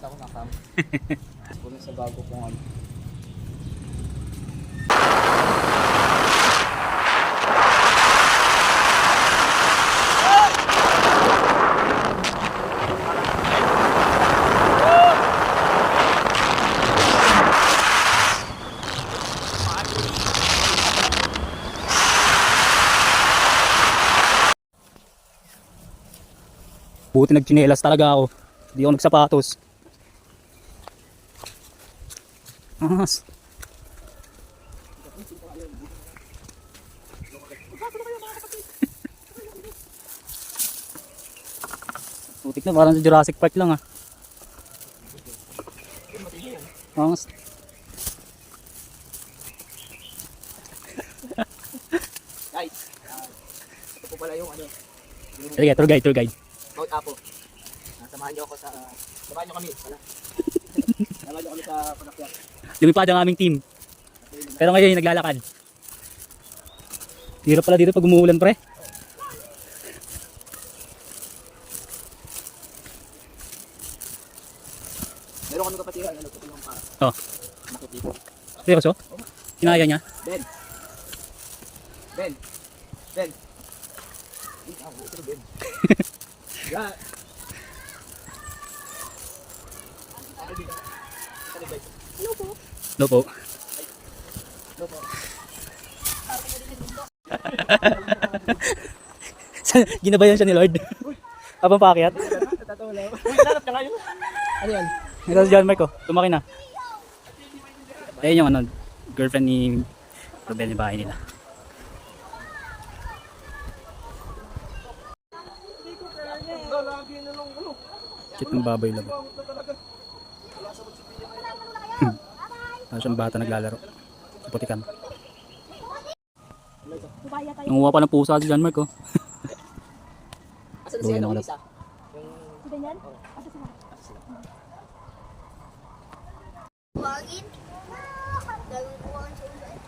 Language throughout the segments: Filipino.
Nakita ko na cam. Puno sa bago kong ano. Buti nagchinelas talaga ako. Hindi ako nagsapatos. Ahas. Putik na, parang sa Jurassic Park lang ah. Ahas. Guys, ito po pala yung ano. Sige, tour guide. Mount Apo. Samahan niyo ako sa... Samahan niyo kami. Wala. Samahan niyo kami sa pagkakyan. Lumipad ang aming team. Pero ngayon naglalakad. Hirap pala dito pag umuulan pre. Meron kami kapatiran. Ano po yung Oh. nakit dito. Seryoso? Kinaya niya? Ben. Ben. Ben. Ito Ben. Yeah. Hello po. No po. Hello po. Ginabayan siya ni Lord. Habang paakyat. Tatawa lang. Uy, nanap na kayo. Ano yan? Ito si John Mark oh. Lumaki na. Ayun yung ano, girlfriend ni Ruben yung bahay nila. Cute ng baboy lang. Ano siyang bata naglalaro. Sa putikan. Nanguha pa ng pusa si John Mark oh. Asan si ano, Lisa? Si Daniel? Wagin. Dagang buwan sa ulan.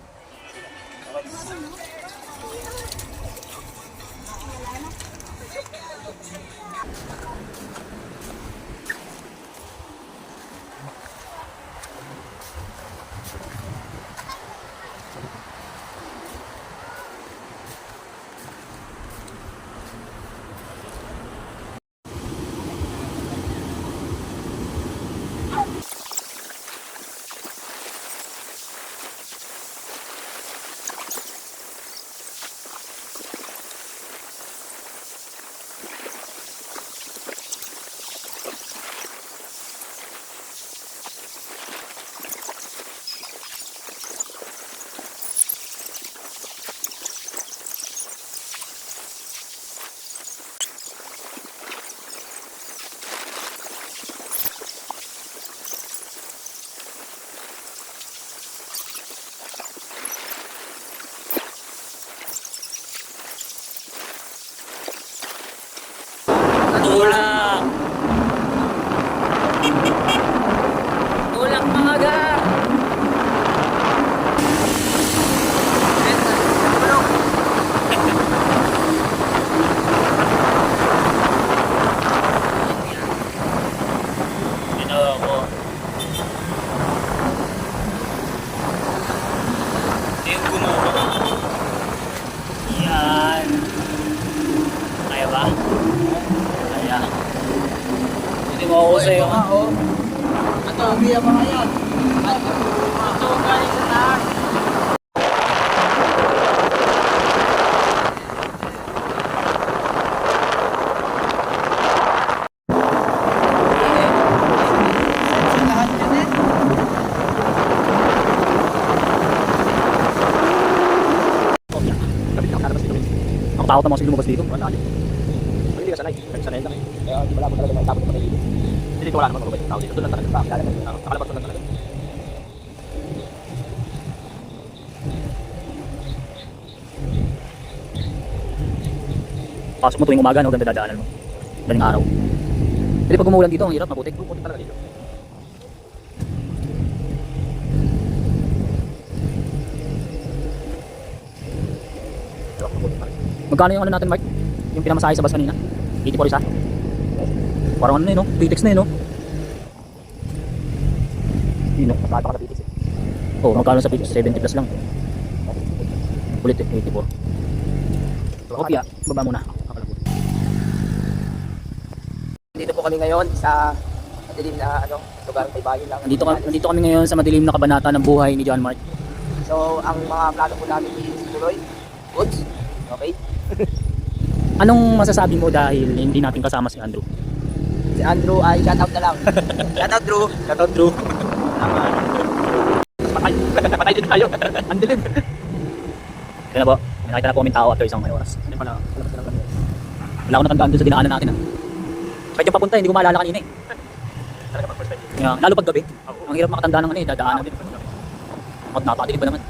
Tulak! Tulak mga ga! Ginawa ko. Yung gumawa. Yan. Kaya ba? Kaya. Hindi mo ako sa'yo. Ito, biya pa ngayon. Ito, guys, sa taas. Ang takot na mga sige lumabas dito. Wala ka. Hindi ka sanay. Sanay lang. Kaya wala mo talaga may tapos na dito. Hindi dito wala naman mga tao dito. Doon lang talaga. Nakalabas doon lang talaga. Pasok mo tuwing umaga, no? Ganda dadaanan mo. Daling araw. Hindi pag umuulan dito, ang hirap, maputik. Pupunta talaga dito. Magkano yung ano natin, Mark? Yung pinamasahe sa bus kanina? 84 isa? Parang ano na yun, no? Pitex na yun, no? Sino? Bata ka na pitis eh. Oh, magkano sa 70 plus lang. Ulit eh, 84. Kopya, baba muna. Dito po kami ngayon sa madilim na lugar, may bayan lang. Nandito kami ngayon sa madilim na kabanata ng buhay ni John Mark. So, ang mga plano po namin is tuloy. Goods. Okay. Anong masasabi mo dahil hindi natin kasama si Andrew? Si Andrew ay shout out na lang. Shout out Drew. Shout out Drew. Patay. Patay din tayo. Ang dilim. Ito na po, may nakita na po kaming tao after isang may oras. Hindi pala. Alam ko lang kami. Wala akong natandaan doon sa dinaanan natin. Kahit yung papunta, hindi ko maalala kanina eh. Talaga pag first time. Lalo pag gabi. Ang hirap makatanda ng dadaanan din. Napakadilim ba naman?